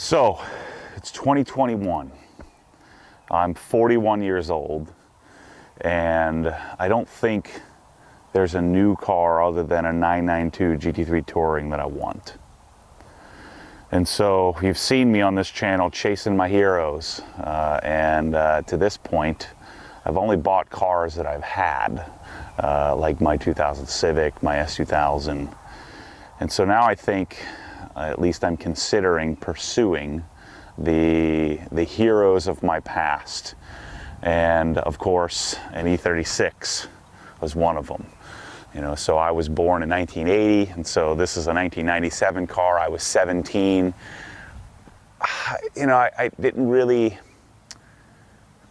So, it's 2021. I'm 41 years old, and I don't think there's a new car other than a 992 GT3 Touring that I want. And so, you've seen me on this channel chasing my heroes, and to this point, I've only bought cars that I've had, like my 2000 Civic, my S2000. And so now I think, at least I'm considering pursuing the heroes of my past. And of course, an E36 was one of them. You know, so I was born in 1980, and so this is a 1997 car. I was 17. You know, I didn't really,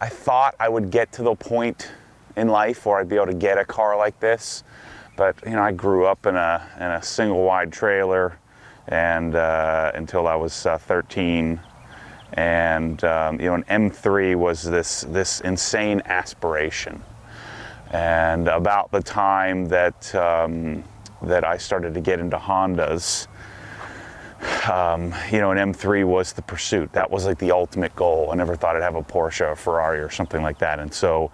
I thought I would get to the point in life where I'd be able to get a car like this. But, you know, I grew up in a single wide trailer and until I was 13. And, you know, an M3 was this insane aspiration. And about the time that, that I started to get into Hondas, you know, an M3 was the pursuit. That was like the ultimate goal. I never thought I'd have a Porsche or a Ferrari or something like that. And so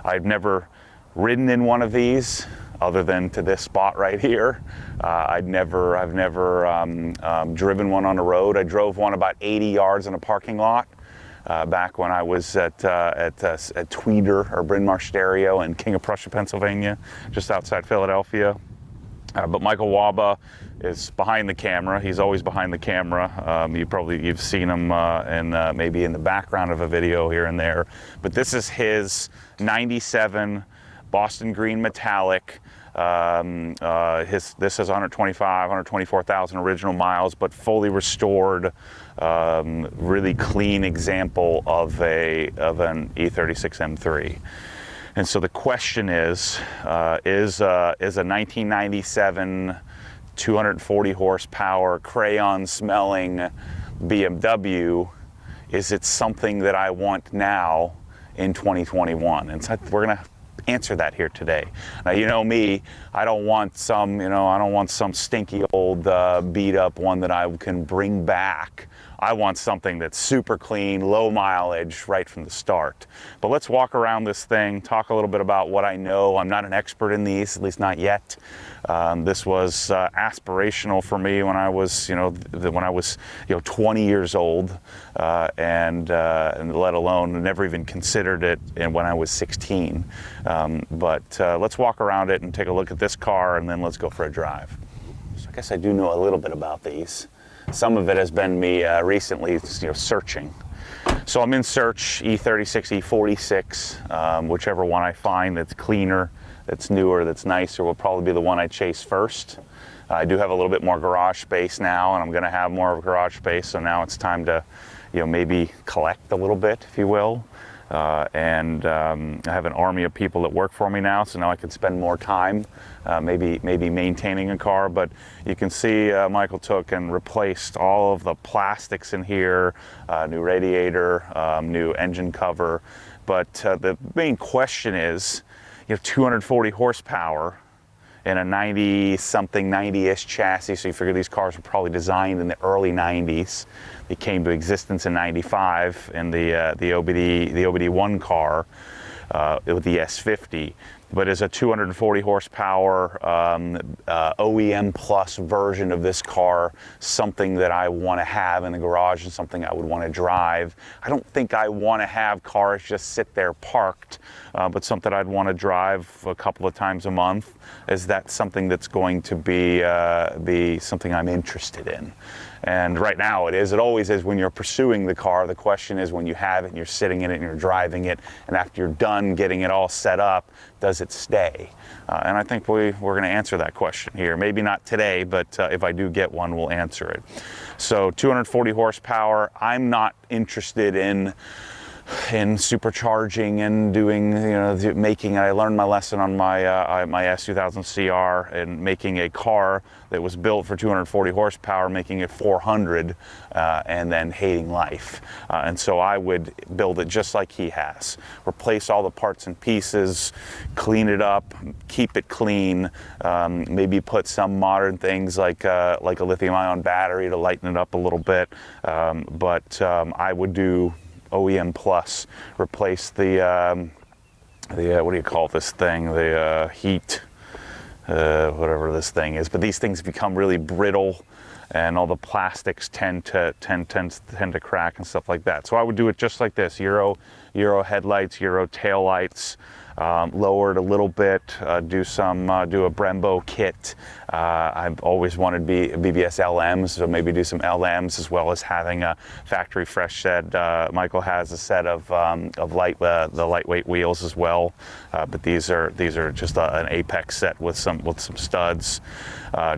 I've never ridden in one of these other than to this spot right here. I've never driven one on the road. I drove one about 80 yards in a parking lot back when I was at Tweeder or Bryn Mawr Stereo in King of Prussia, Pennsylvania, just outside Philadelphia. But Michael Wahba is behind the camera. He's always behind the camera. You've seen him maybe in the background of a video here and there. But this is his 97 Boston Green Metallic. This has 124,000 original miles, but fully restored, really clean example of an E36 M3. And so the question is a 1997 240 horsepower crayon smelling BMW, is it something that I want now in 2021? And so we're gonna answer that here today. Now, you know me, I don't want some stinky old beat up one that I can bring back. I want something that's super clean, low mileage right from the start. But let's walk around this thing, talk a little bit about what I know. I'm not an expert in these, at least not yet. This was aspirational for me when I was, 20 years old, and let alone never even considered it when I was 16. But let's walk around it and take a look at this car, and then let's go for a drive. So I guess I do know a little bit about these. Some of it has been me recently, searching. So I'm in search, E36, E46, whichever one I find that's cleaner, that's newer, that's nicer, will probably be the one I chase first. I do have a little bit more garage space now, and I'm going to have more of a garage space, so now it's time to, maybe collect a little bit, if you will. I have an army of people that work for me now, so now I can spend more time maybe maintaining a car. But you can see Michael took and replaced all of the plastics in here, new radiator, new engine cover. But the main question is, 240 horsepower in a 90-something, 90-ish chassis, so you figure these cars were probably designed in the early 90s. They came to existence in 95 in the OBD1 car with the S50. But as a 240 horsepower OEM plus version of this car, something that I want to have in the garage and something I would want to drive. I don't think I want to have cars just sit there parked, but something I'd want to drive a couple of times a month. Is that something that's going to be something I'm interested in? And right now it is. It always is when you're pursuing the car. The question is when you have it and you're sitting in it and you're driving it, and after you're done getting it all set up, does it stay? And I think we're going to answer that question here. Maybe not today, but if I do get one, we'll answer it. So 240 horsepower. I'm not interested in in supercharging and doing, I learned my lesson on my my S2000 CR and making a car that was built for 240 horsepower, making it 400, and then hating life. And so I would build it just like he has. Replace all the parts and pieces, clean it up, keep it clean, maybe put some modern things like a lithium-ion battery to lighten it up a little bit. But I would do OEM Plus, replace the what do you call this thing? The heat, whatever this thing is. But these things become really brittle, and all the plastics tend to crack and stuff like that. So I would do it just like this: Euro headlights, Euro taillights. Lower it a little bit, do a Brembo kit. I've always wanted BBS LMs, so maybe do some LMs, as well as having a factory fresh set. Michael has a set of the lightweight wheels as well, but these are just an Apex set with some studs.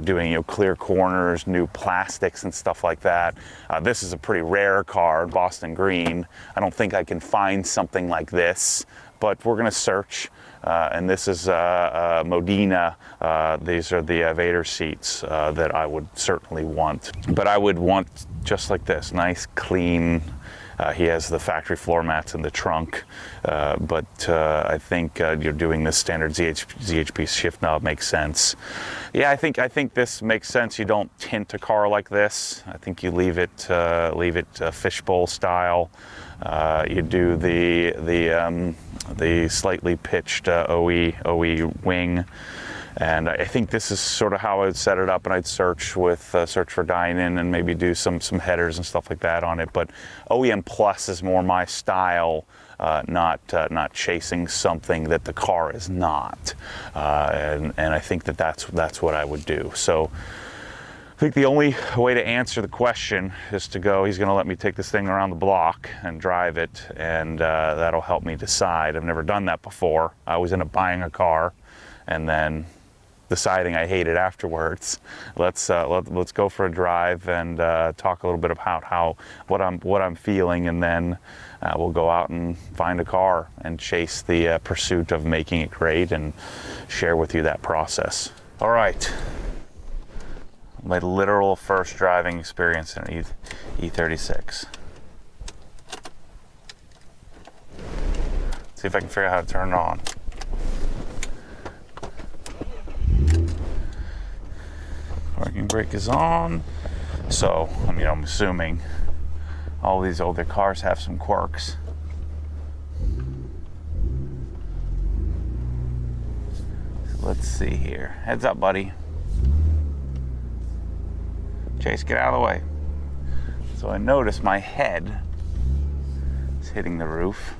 Doing clear corners, new plastics and stuff like that. This is a pretty rare car, Boston Green. I don't think I can find something like this, but we're gonna search. And this is Modena. These are the Vader seats that I would certainly want. But I would want just like this, nice, clean. He has the factory floor mats in the trunk, but I think you're doing this standard ZHP shift knob makes sense. Yeah, I think this makes sense. You don't tint a car like this. I think you leave it fishbowl style. You do the slightly pitched OE wing. And I think this is sort of how I would set it up, and I'd search for Dynon and maybe do some headers and stuff like that on it. But OEM Plus is more my style, not chasing something that the car is not. And I think that's what I would do. So I think the only way to answer the question is to go, he's going to let me take this thing around the block and drive it, and that'll help me decide. I've never done that before. I was into buying a car and then deciding I hate it afterwards. Let's go for a drive and talk a little bit about what I'm feeling, and then we'll go out and find a car and chase the pursuit of making it great and share with you that process. All right, my literal first driving experience in an E36. See if I can figure out how to turn it on. Parking brake is on. So, I'm assuming all these older cars have some quirks. So let's see here. Heads up, buddy. Chase, get out of the way. So I notice my head is hitting the roof.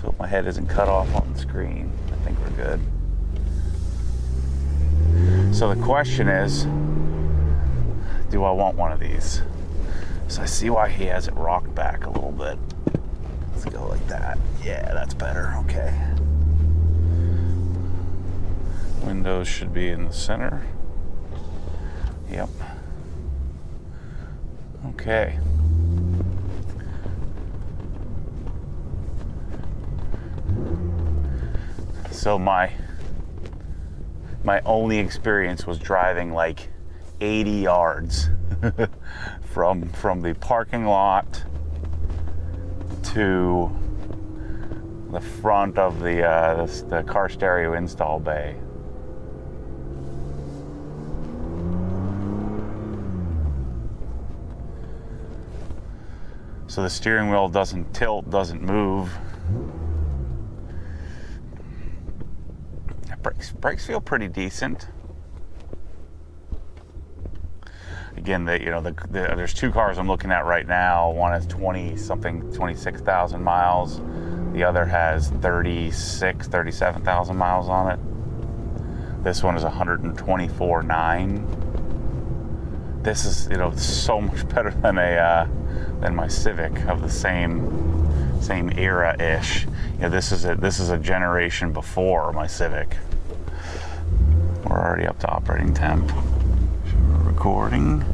So if my head isn't cut off on the screen, I think we're good. So the question is, do I want one of these? So I see why he has it rocked back a little bit. Let's go like that. Yeah, that's better. Okay. Windows should be in the center. Yep. Okay. So my only experience was driving like 80 yards from the parking lot to the front of the car stereo install bay. So the steering wheel doesn't tilt, doesn't move. Brakes feel pretty decent. Again, there's two cars I'm looking at right now. One has 26,000 miles. The other has 37,000 miles on it. This one is 124,900. This is, so much better than my Civic of the same era-ish. This is a generation before my Civic. We're already up to operating temp. recording.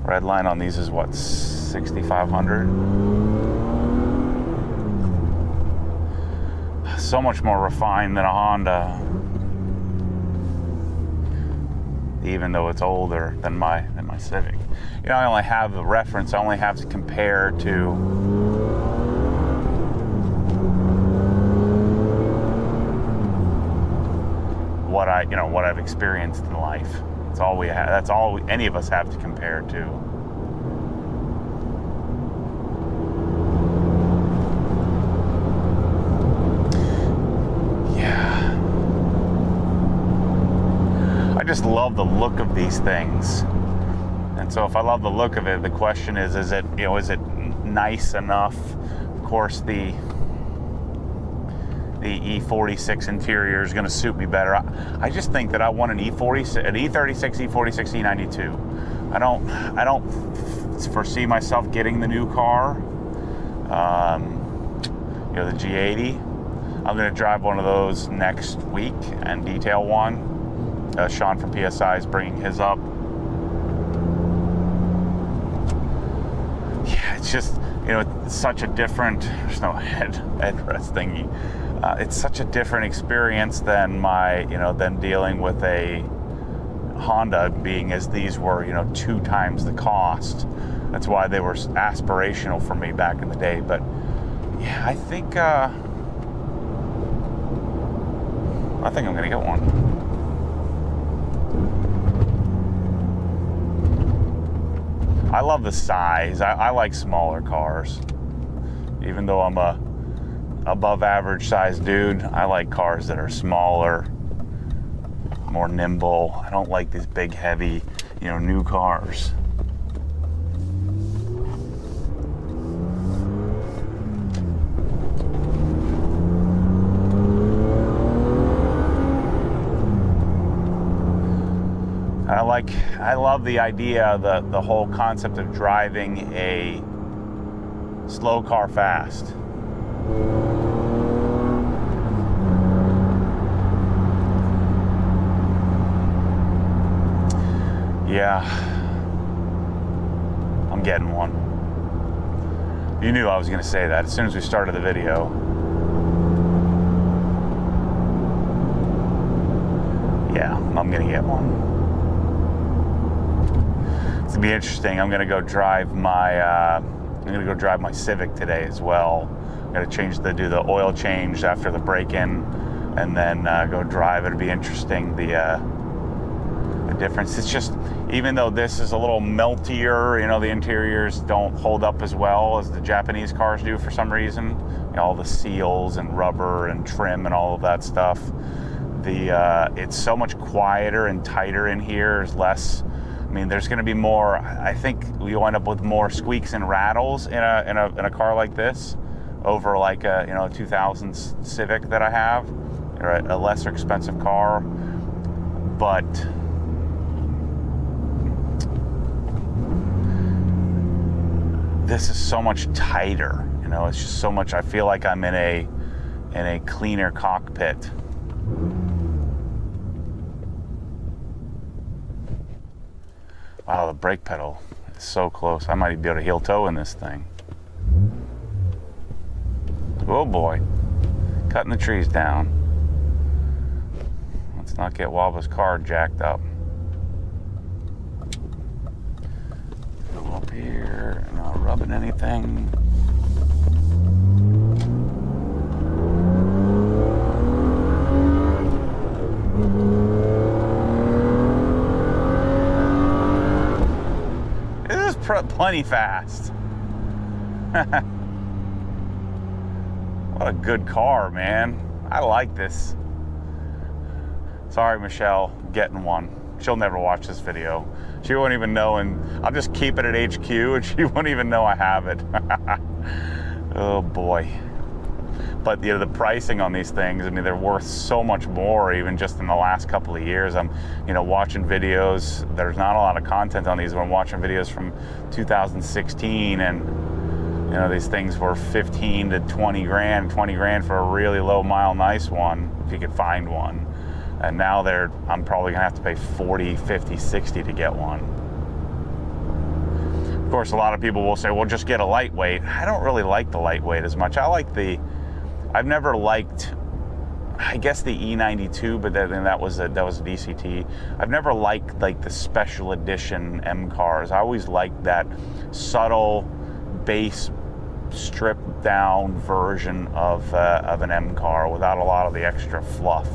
Red line on these is what, 6,500? So much more refined than a Honda, even though it's older than my Civic. You know, I only have the reference. I only have to compare to what I've experienced in life. That's all we have. That's all any of us have to compare to. Yeah. I just love the look of these things. And so if I love the look of it, the question is it nice enough? Of course, the E36 interior is going to suit me better. I just think that I want an E36, E46, E92. I don't foresee myself getting the new car. The G80. I'm going to drive one of those next week and detail one. Sean from PSI is bringing his up. Yeah, it's just, it's such a different, there's no headrest thingy. It's such a different experience than than dealing with a Honda, being as these were, 2 times the cost. That's why they were aspirational for me back in the day. But yeah, I think I'm gonna get one. I love the size. I like smaller cars. Even though I'm a above average size dude, I like cars that are smaller, more nimble. I don't like these big, heavy, new cars. I love the idea, the whole concept of driving a slow car fast. Yeah, I'm getting one. You knew I was going to say that as soon as we started the video. Yeah, I'm going to get one. It's going to be interesting. I'm going to go drive my Civic today as well. I'm going to do the oil change after the break-in, and then go drive. It'll be interesting. The difference. It's just, even though this is a little meltier, the interiors don't hold up as well as the Japanese cars do for some reason. All the seals and rubber and trim and all of that stuff. It's so much quieter and tighter in here. There's less. There's going to be more. I think we wind up with more squeaks and rattles in a car like this over like a 2000s Civic that I have, or a lesser expensive car, but. This is so much tighter, it's just so much. I feel like I'm in a cleaner cockpit. Wow, the brake pedal is so close. I might even be able to heel toe in this thing. Oh boy, cutting the trees down. Let's not get Wahba's car jacked up. Up here, not rubbing anything. This is plenty fast. What a good car, man. I like this. Sorry, Michelle, getting one. She'll never watch this video. She won't even know, and I'll just keep it at HQ and she won't even know I have it. Oh boy. But the pricing on these things, they're worth so much more even just in the last couple of years. I'm watching videos. There's not a lot of content on these, but I'm watching videos from 2016, and You know, these things were 15 to 20 grand, 20 grand for a really low mile nice one, if you could find one. And now I'm probably gonna have to pay 40, 50, 60 to get one. Of course, a lot of people will say, well, just get a lightweight. I don't really like the lightweight as much. I've never liked, I guess, the E92, but then that was a DCT. I've never liked like the special edition M cars. I always liked that subtle base stripped down version of an M car without a lot of the extra fluff,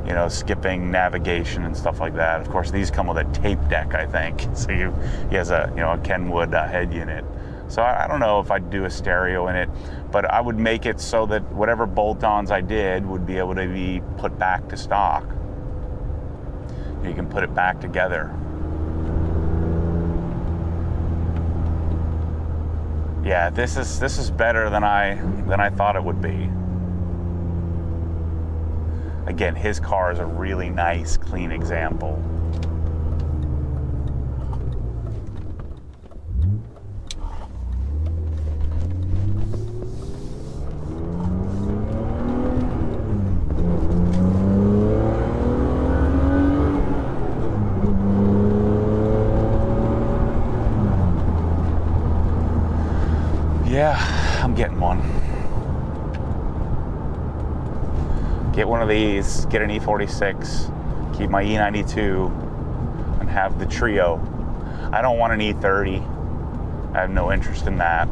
you know, skipping navigation and stuff like that. Of course, these come with a tape deck, I think. So he has a Kenwood head unit. So I don't know if I'd do a stereo in it, but I would make it so that whatever bolt-ons I did would be able to be put back to stock. You can put it back together. Yeah, this is better than I thought it would be. Again, his car is a really nice, clean example. Yeah, I'm getting one. Get one of these, get an E46, keep my E92, and have the trio. I don't want an E30. I have no interest in that.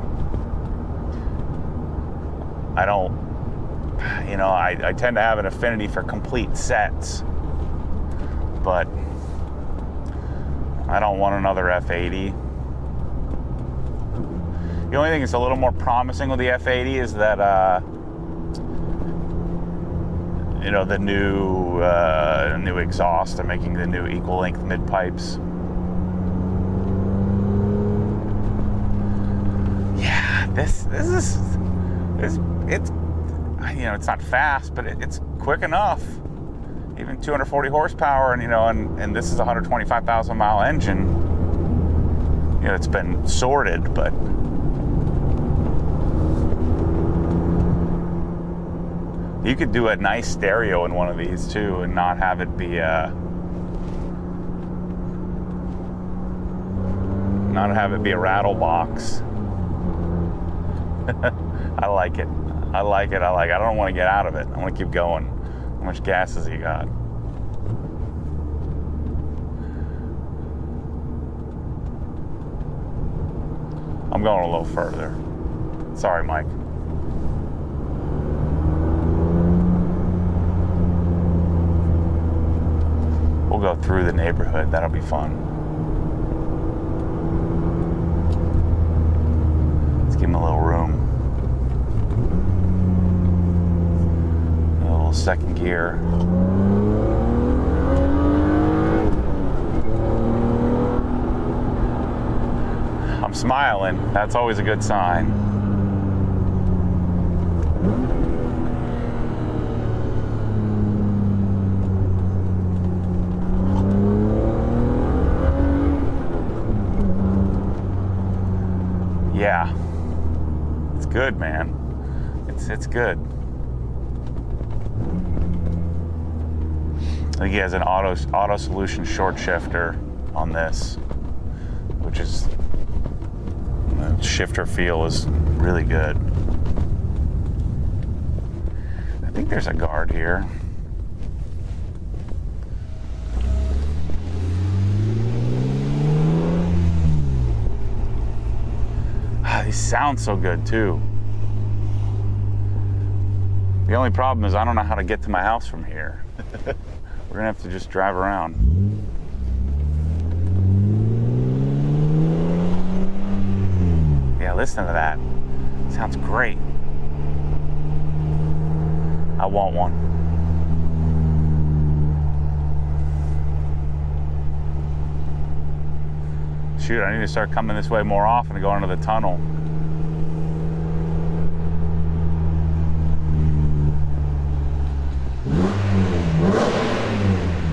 I don't, you know, I tend to have an affinity for complete sets, but I don't want another F80. The only thing that's a little more promising with the F80 is that, you know, the new exhaust. They're making the new equal length mid pipes. Yeah, this is it's you know, it's not fast, but it's quick enough. Even 240 horsepower, and you know, and this is a 125,000 mile engine. You know, it's been sorted, but. You could do a nice stereo in one of these too and not have it be a rattle box. I like it. I like it. I don't want to get out of it. I want to keep going. How much gas has he got? I'm going a little further. Sorry, Mike. We'll go through the neighborhood. That'll be fun. Let's give him a little room. A little second gear. I'm smiling. That's always a good sign. Yeah, it's good, man. It's good. I think he has an auto solution short shifter on this, which is, the shifter feel is really good. I think there's a guard here. These sound so good too. The only problem is I don't know how to get to my house from here. We're gonna have to just drive around. Yeah, listen to that. Sounds great. I want one. Shoot, I need to start coming this way more often to go into the tunnel.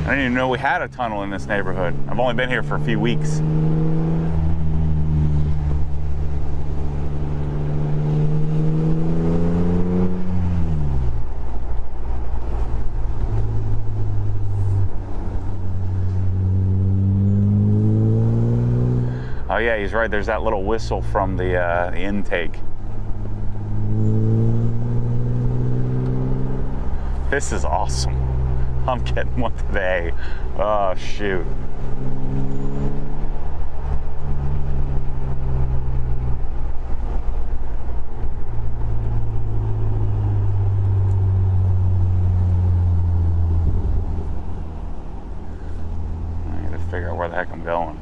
I didn't even know we had a tunnel in this neighborhood. I've only been here for a few weeks. Oh yeah, he's right. There's that little whistle from the intake. This is awesome. I'm getting one today. Oh shoot. I need to figure out where the heck I'm going.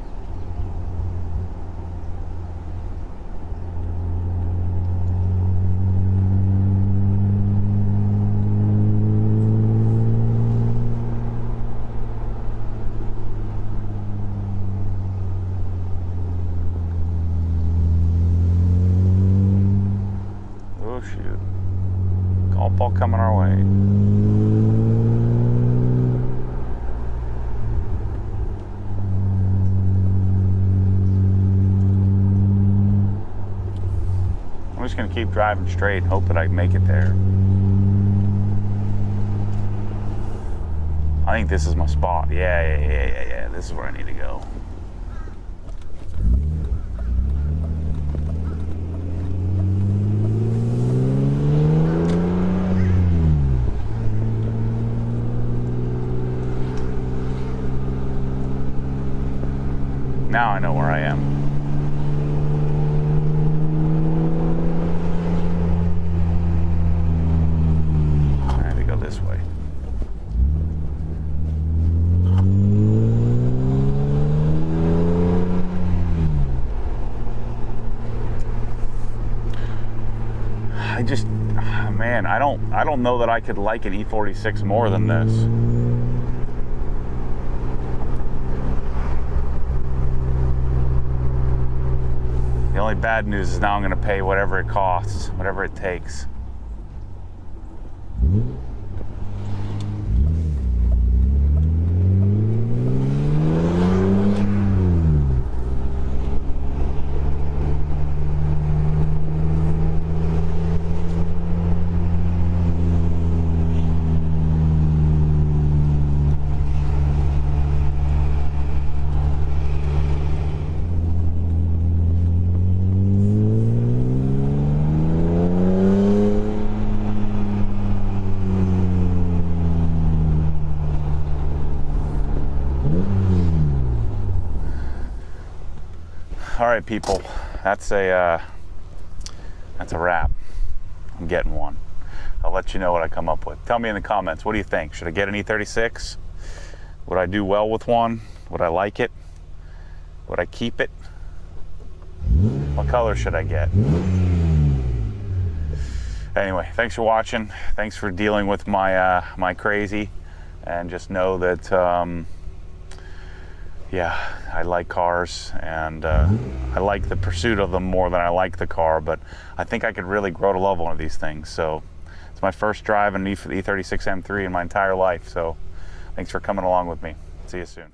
Oh shoot. Golf ball coming our way. I'm just gonna keep driving straight and hope that I make it there. I think this is my spot. Yeah. This is where I need to go. Now I know where I am. I had to go this way. Man, I don't know that I could like an E36 more than this. The only bad news is now I'm going to pay whatever it costs, whatever it takes. All right, people, that's a wrap. I'm getting one. I'll let you know what I come up with. Tell me in the comments, what do you think? Should I get an E36? Would I do well with one? Would I like it? Would I keep it? What color should I get? Anyway, thanks for watching. Thanks for dealing with my my crazy, and just know that yeah, I like cars, and I like the pursuit of them more than I like the car, but I think I could really grow to love one of these things. So it's my first drive in the E36 M3 in my entire life, so thanks for coming along with me. See you soon.